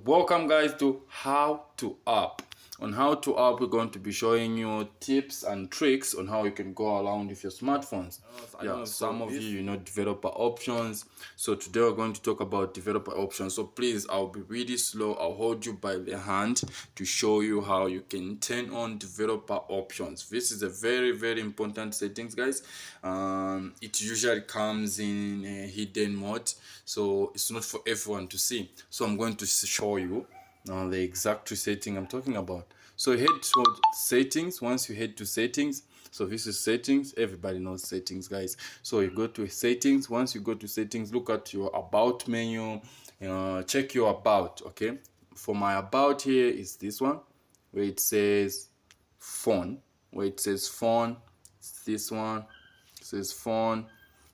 welcome guys to How to App. On How to App, we're going to be showing you tips and tricks on how you can go around with your smartphones. Some of you know developer options. So today we're going to talk about developer options. So please, I'll be really slow. I'll hold you by the hand to show you how you can turn on developer options. This is a very important settings, guys. It usually comes in a hidden mode, so it's not for everyone to see. So I'm going to show you the exact setting I'm talking about. So head to settings. Once you head to settings, so this is settings. Everybody knows settings, guys. So you go to settings. Once you go to settings, look at your about menu. Check your about. Okay, for my about here is this one where it says phone. It's this one, it says phone.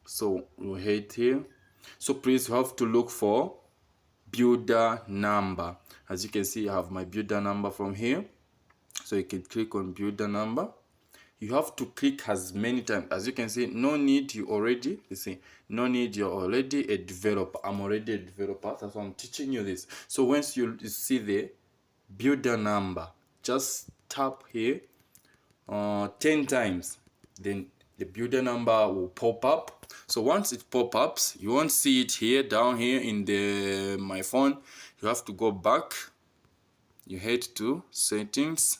So we'll head here. So please, you have to look for builder number. As you can see, I have my builder number from here. So you can click on builder number. You have to click as many times. As you can see, no need, you see, no need, you're already a developer. I'm already a developer, that's why I'm teaching you this. So once you see the builder number, just tap here 10 times, then the builder number will pop up. So once it pop-ups, you won't see it here, down here in the my phone. You have to go back. You head to settings.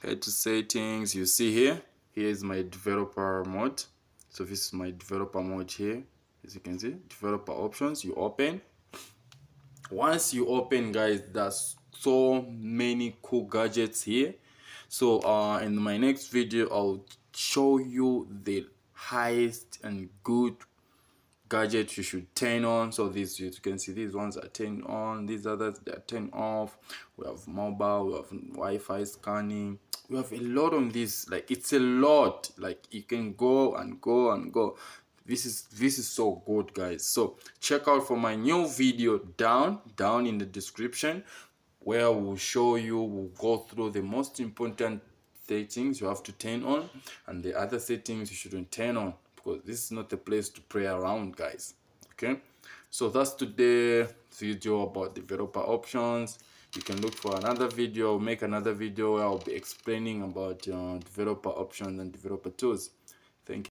Head to settings. You see here is my developer mode. So this is my developer mode here. As you can see, developer options. You open. Once you open, guys, there's so many cool gadgets here. So in my next video, I'll show you the highest and good gadgets you should turn on. So these, you can see, these ones are turned on, these others they are turned off. We have mobile, we have Wi-Fi scanning, we have a lot on this. Like, it's a lot. Like, you can go and go and go. This is so good, guys. So check out for my new video down in the description, where we'll show you, we'll go through the most important settings you have to turn on and the other settings you shouldn't turn on, because this is not a place to play around, guys. Okay, so that's today's video about developer options. You can look for another video, make another video where I'll be explaining about developer options and developer tools. Thank you.